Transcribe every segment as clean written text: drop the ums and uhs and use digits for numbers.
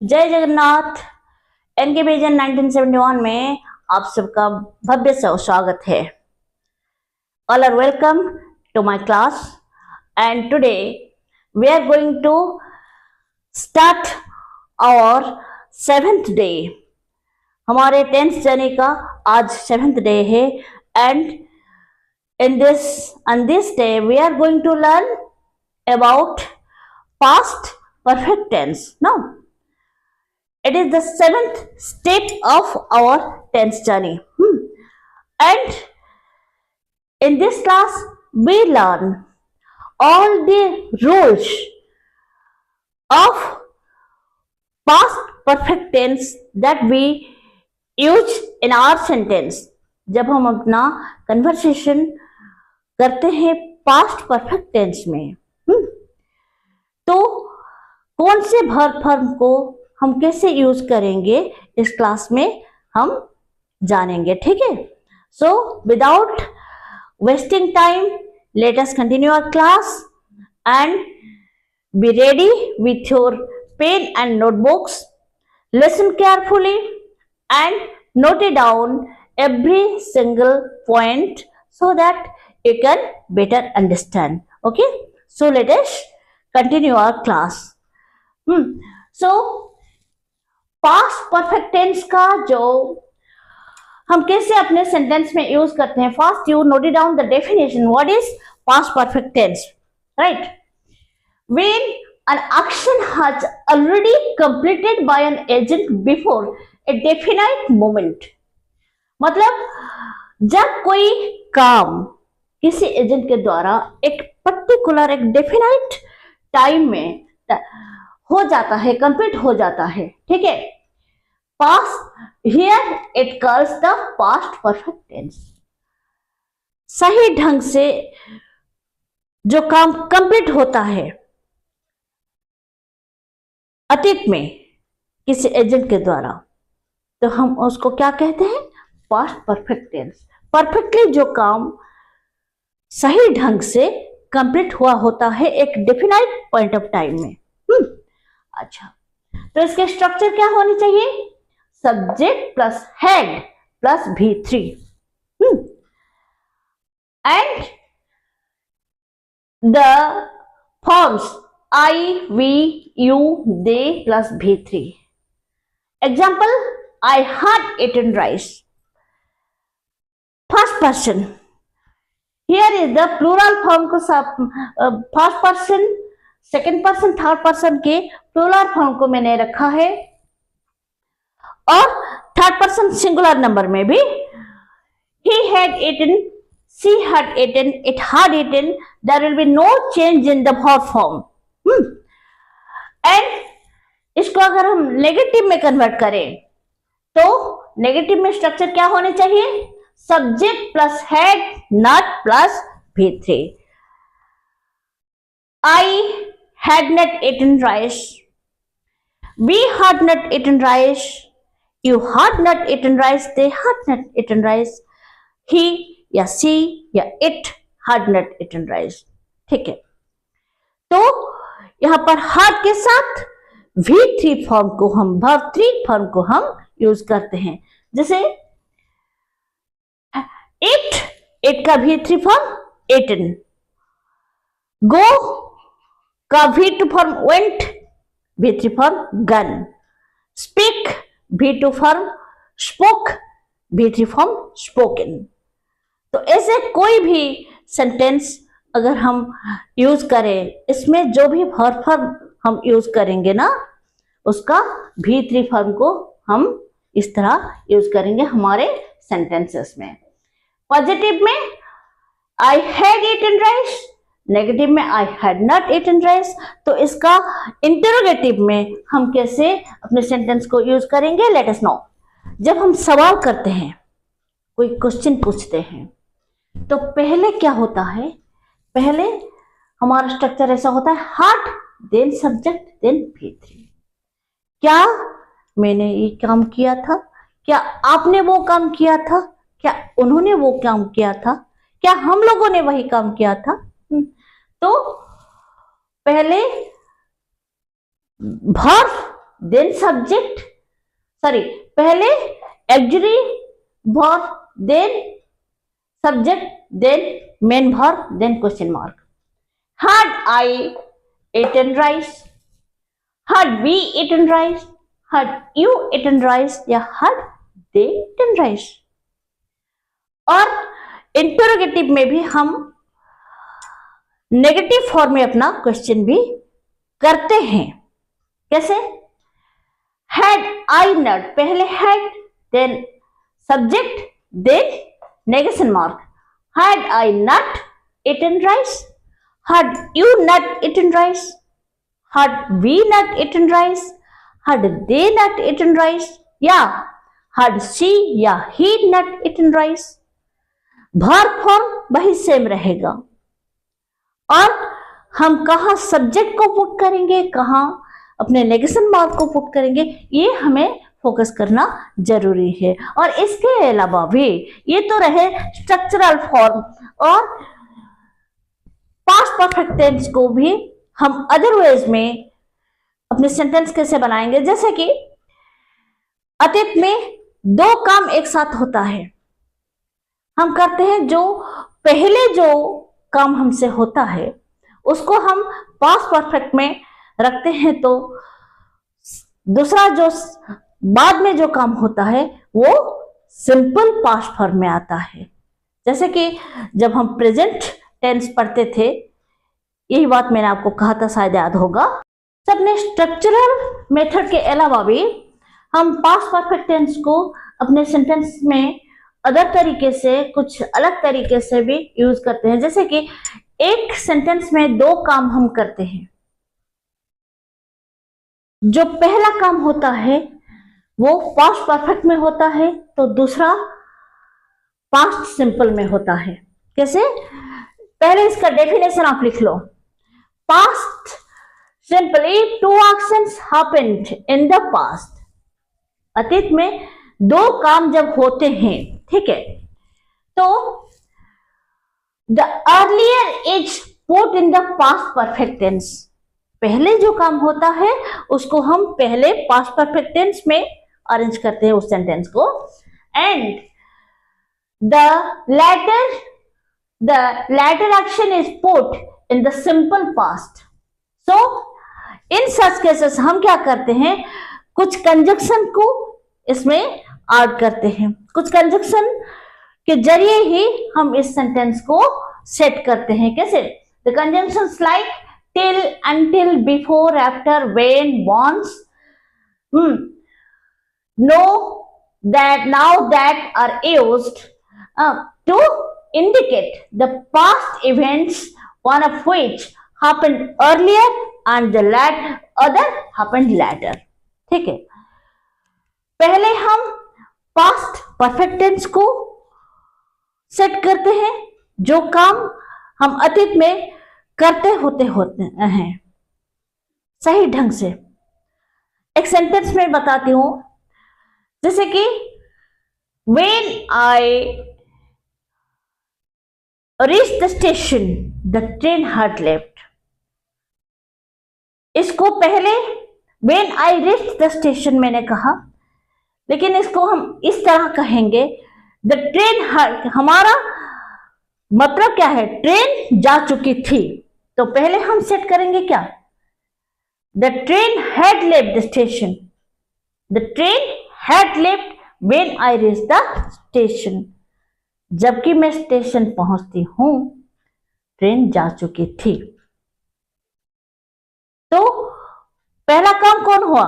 जय Jagannath. N K vision 1971 में आप सबका भव्य से स्वागत है। All are welcome to my class and today we are going to start our 7th day. हमारे 10th जर्नी का आज 7th day है and in this day we are going to learn about past perfect tense. Now it is the 7th step of our 10th journey. And in this class, we learn all the rules of past perfect tense that we use in our sentence. जब हम अपना conversation करते हैं past perfect tense में, तो कौन से verb form को हम कैसे यूज करेंगे इस क्लास में हम जानेंगे, ठीक है। So without wasting time let us continue our class and be ready with your pen and notebooks. Listen carefully and note it down every single point so that you can better understand. Okay, so let us continue our class. So past perfect tense का जो हम कैसे अपने sentence में use करते हैं, first you note down the definition what is past perfect tense, right. When an action has already completed by an agent before a definite moment, मतलब जब कोई काम किसी एजेंट के द्वारा एक पर्टिकुलर एक डेफिनाइट टाइम में हो जाता है, कंप्लीट हो जाता है, ठीक है। Past here it calls the past perfect tense. सही ढंग से जो काम कंप्लीट होता है अतीत में किसी एजेंट के द्वारा, तो हम उसको क्या कहते हैं, पास्ट परफेक्ट टेंस। परफेक्टली जो काम सही ढंग से कंप्लीट हुआ होता है एक डेफिनाइट पॉइंट ऑफ टाइम में। अच्छा, तो इसके स्ट्रक्चर क्या होनी चाहिए, subject plus head plus V3 and the forms I, we, you, they plus V3. Example, I had eaten rice. First person. Here is the plural form को first person, second person, third person के plural form को मैंने रखा है, और third person singular number में भी he had eaten, she had eaten, it had eaten, there will be no change in the verb form. And इसको अगर हम नेगेटिव में कन्वर्ट करें तो नेगेटिव में स्ट्रक्चर क्या होने चाहिए, subject plus head not plus V3. I had not eaten rice. We had not eaten rice. You had not eaten rice. They had not eaten rice. He या she या it had not eaten rice. ठीक है, तो यहां पर had के साथ V3 form को हम verb 3 फॉर्म को हम यूज करते हैं। जैसे it का V3 फॉर्म eaten, go का V2 form went, V3 form gone, speak V2 form spoke, V3 form spoken। तो ऐसे कोई भी सेंटेंस अगर हम यूज करें, इसमें जो भी वर्ब फॉर्म हम यूज करेंगे ना, उसका V3 फॉर्म को हम इस तरह यूज करेंगे हमारे सेंटेंसेस में। पॉजिटिव में I had eaten rice, negative में I had not eaten rice। तो इसका इंटरोगेटिव में हम कैसे अपने सेंटेंस को यूज करेंगे, लेट अस नो। जब हम सवाल करते हैं, कोई क्वेश्चन पूछते हैं, तो पहले क्या होता है, पहले हमारा स्ट्रक्चर ऐसा होता है, had then subject then V3। क्या मैंने ये काम किया था, क्या आपने वो काम किया था, क्या उन्होंने वो काम किया था, क्या हम लोगों ने वही काम किया था। तो पहले verb देन सब्जेक्ट, सॉरी पहले auxiliary verb, then subject, then main verb, then question mark. Had I eaten rice? Had we eaten rice? Had you eaten rice? या had they eaten rice? और इंटरोगेटिव में भी हम negative form में अपना question भी करते हैं। कैसे? Had I not, पहले had, then subject, then negation mark. Had I not eaten rice? Had you not eaten rice? Had we not eaten rice? Had they not eaten rice? या had she या he not eaten rice? verb form वही same रहेगा। और हम कहाँ subject को put करेंगे, कहाँ अपने नेगेशन मार्क को पुट करेंगे, ये हमें फोकस करना जरूरी है। और इसके अलावा भी ये तो रहे स्ट्रक्चरल फॉर्म, और पास्ट परफेक्ट टेंस को भी हम अदर वेज में अपने सेंटेंस कैसे बनाएंगे। जैसे कि अतीत में दो काम एक साथ होता है, हम करते हैं, जो पहले जो काम हमसे होता है उसको हम पास्ट परफेक्ट में रखते हैं, तो दूसरा जो बाद में जो काम होता है वो सिंपल पास्ट फॉर्म में आता है। जैसे कि जब हम प्रेजेंट टेंस पढ़ते थे, यही बात मैंने आपको कहा था, शायद याद होगा। अपने स्ट्रक्चरल मेथड के अलावा भी हम पास्ट परफेक्ट टेंस को अपने सेंटेंस में अदर तरीके से, कुछ अलग तरीके से भी यूज करते हैं। जैसे कि एक सेंटेंस में दो काम हम करते हैं, जो पहला काम होता है वो पास्ट परफेक्ट में होता है, तो दूसरा पास्ट सिंपल में होता है। कैसे? पहले इसका डेफिनेशन आप लिख लो। Past simply two actions happened in the past. अतीत में दो काम जब होते हैं, ठीक है, तो the earlier is put in the past perfect tense. पहले जो काम होता है उसको हम पहले पास्ट परफेक्ट टेंस में अरेंज करते हैं उस सेंटेंस को, and the latter action is put in the simple past. So in such cases हम क्या करते हैं, कुछ कंजक्शन को इसमें ऐड करते हैं, कुछ कंजक्शन के जरिए ही हम इस सेंटेंस को सेट करते हैं। कैसे? the conjunctions like till, until, before, after, when, once, no, that, now, that are used to indicate the past events, one of which happened earlier and the other happened later. ठीक है, पहले हम past perfect tense को set करते हैं, जो काम हम अतीत में करते होते हैं सही ढंग से। एक सेंटेंस में बताती हूं, जैसे कि when I reached the station, the train had left. इसको पहले when I reached the station मैंने कहा, लेकिन इसको हम इस तरह कहेंगे, the train had, हमारा मतलब क्या है, ट्रेन जा चुकी थी, तो पहले हम सेट करेंगे क्या, the train had left the station. The train had left when I reached the station. जबकि मैं स्टेशन पहुंचती हूं, ट्रेन जा चुकी थी। तो पहला काम कौन हुआ,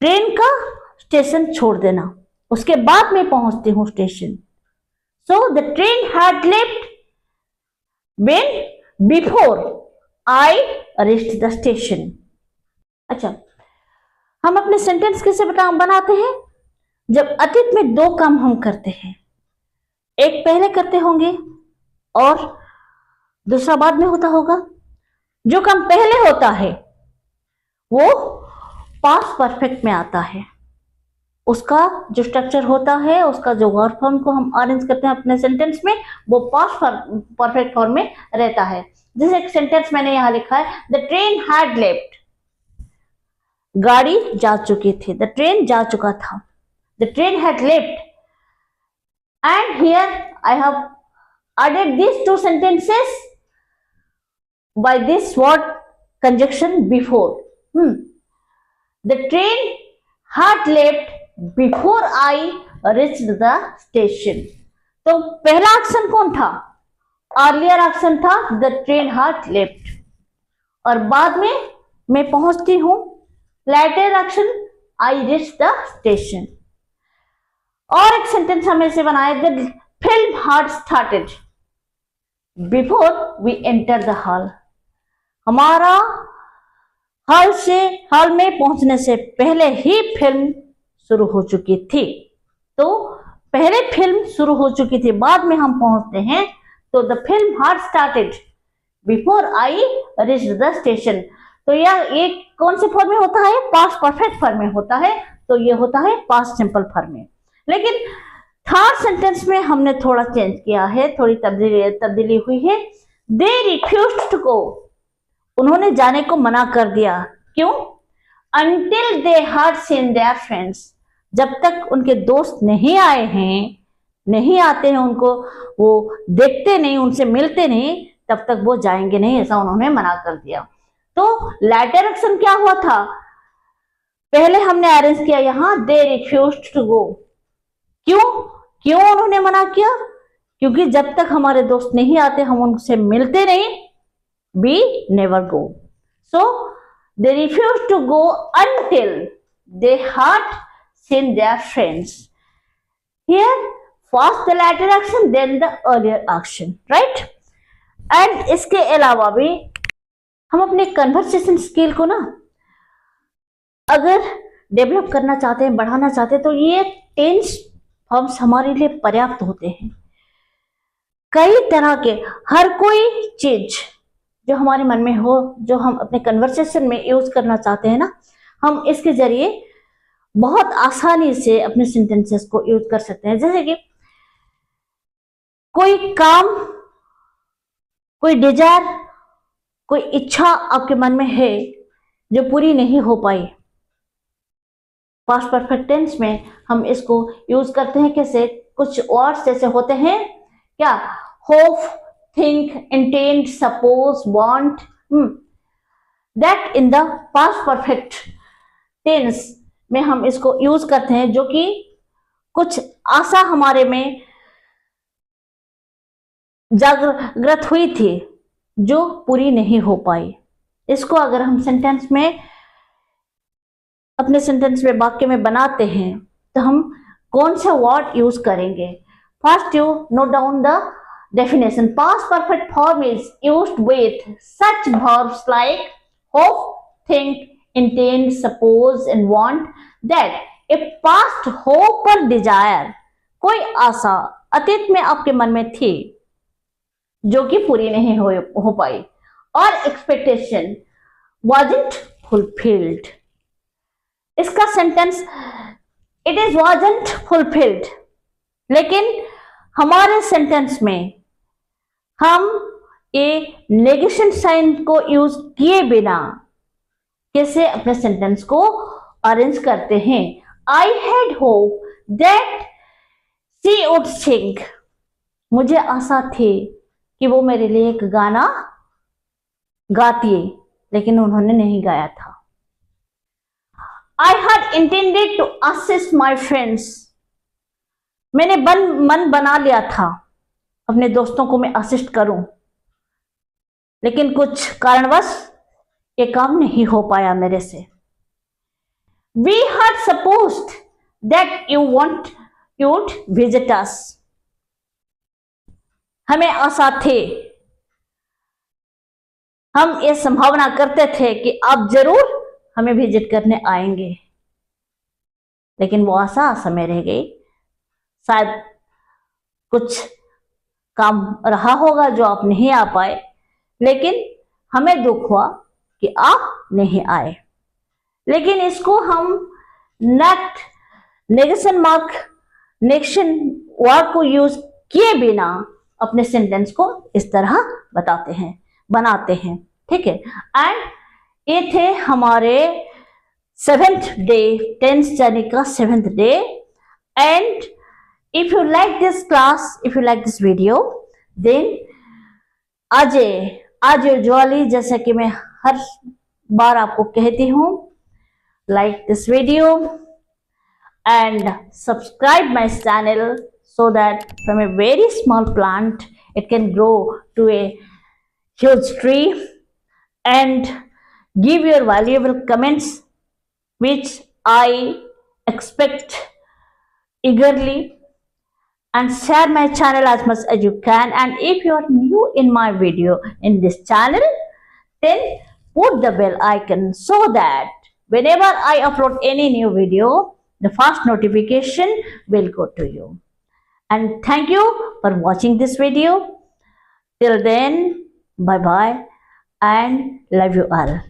ट्रेन का स्टेशन छोड़ देना, उसके बाद मैं पहुंचती हूं station. So the train had left when before I reached the station. अच्छा, हम अपने सेंटेंस कैसे बनाते हैं, जब अतीत में दो काम हम करते हैं, एक पहले करते होंगे और दूसरा बाद में होता होगा। जो काम पहले होता है वो पास्ट परफेक्ट में आता है, उसका जो स्ट्रक्चर होता है, उसका जो वर्ब फॉर्म को हम अरेंज करते हैं अपने सेंटेंस में, वो पास्ट परफेक्ट फॉर्म में रहता है। जैसे एक सेंटेंस मैंने यहां लिखा है, द ट्रेन हैड लेफ्ट, गाड़ी जा चुकी थी, द ट्रेन जा चुका था, the train had left. And here I have added these two sentences by this word conjunction before. The train had left before I reached the station. तो पहला action कौन था? अर्लियर एक्शन था the train had left, और बाद में मैं पहुंचती हूं, latter action I reach the station. और एक सेंटेंस हमें से बनाए, the film had started before we enter the hall. हमारा हॉल में पहुंचने से पहले ही फिल्म शुरू हो चुकी थी। तो पहले फिल्म शुरू हो चुकी थी, बाद में हम पहुंचते हैं, तो the film had started before I reach the station. तो यह एक कौन से फॉर्म में होता है? पास्ट परफेक्ट फॉर्म में होता है, तो ये होता है पास्ट सिंपल फॉर्म में। लेकिन थर्ड सेंटेंस में हमने थोड़ा चेंज किया है, थोड़ी तब्दीली हुई है। दे रिफ्यूज्ड टू गो, उन्होंने जाने को मना कर दिया। क्यों? Until they had seen their friends, जब तक उनके दोस्त नहीं आए हैं, नहीं आते हैं, उनको वो देखते नहीं, उनसे मिलते नहीं, तब तक वो जाएंगे नहीं, ऐसा उन्होंने मना कर दिया। तो लेटर एक्शन क्या हुआ था? पहले हमने अरेंज किया यहां दे रिफ्यूज्ड टू गो। क्यों उन्होंने मना किया? क्योंकि जब तक हमारे दोस्त नहीं आते, हम उनसे मिलते नहीं, we never go. So they refused to go until they had seen their friends. Here first the latter action, then the earlier action, right? And इसके अलावा भी हम अपने कन्वर्सेशन स्किल को ना अगर डेवलप करना चाहते हैं, बढ़ाना चाहते हैं, तो ये टेंस फॉर्म्स हमारे लिए पर्याप्त होते हैं। कई तरह के हर कोई चीज जो हमारे मन में हो, जो हम अपने कन्वर्सेशन में यूज करना चाहते हैं ना, हम इसके जरिए बहुत आसानी से अपने सेंटेंसेस को यूज कर सकते हैं। जैसे कि कोई काम, कोई डिजायर, कोई इच्छा आपके मन में है जो पूरी नहीं हो पाई, पास्ट परफेक्ट टेंस में हम इसको यूज करते हैं। कैसे? कुछ वर्ड्स जैसे होते हैं क्या? Hope, think, intend, suppose, want, that in the past perfect tense में हम इसको यूज करते हैं, जो कि कुछ आशा हमारे में जागृत हुई थी जो पूरी नहीं हो पाई। इसको अगर हम सेंटेंस में, अपने सेंटेंस में, वाक्य में बनाते हैं, तो हम कौन सा वर्ड यूज करेंगे? First you note down the definition. Past perfect form is used with such verbs like hope, think, intend, suppose and want that a past hope or desire, कोई आशा अतीत में आपके मन में थी जो कि पूरी नहीं हो पाई, और expectation wasn't fulfilled. इसका sentence it is wasn't fulfilled, लेकिन हमारे सेंटेंस में हम ये नेगेशन साइन को यूज किए बिना कैसे अपने सेंटेंस को अरेंज करते हैं? I had hope that she would सिंग, मुझे आशा थी कि वो मेरे लिए एक गाना गाती, लेकिन उन्होंने नहीं गाया था। I had intended to assist my friends, मैंने मन बना लिया था अपने दोस्तों को मैं असिस्ट करूं, लेकिन कुछ कारणवश ये काम नहीं हो पाया मेरे से। We had supposed that you would visit us, हमें आशा थी, हम ये संभावना करते थे कि आप जरूर हमें विजिट करने आएंगे, लेकिन वो आशा समय रह गई। शायद कुछ काम रहा होगा जो आप नहीं आ पाए, लेकिन हमें दुख हुआ कि आप नहीं आए। लेकिन इसको हम नेगेशन वर्ड को यूज किए बिना अपने सेंटेंस को इस तरह बनाते हैं, ठीक है। एंड ये थे हमारे 7th day, 10th journey का 7th day. And if you like this class, if you like this video, then आज यूजुअली जैसे कि मैं हर बार आपको कहती हूँ, like this video and subscribe my channel so that from a very small plant it can grow to a huge tree, and give your valuable comments which I expect eagerly, and share my channel as much as you can. And if you are new in my video in this channel, then put the bell icon so that whenever I upload any new video, the first notification will go to you. And thank you for watching this video. Till then, bye bye and love you all.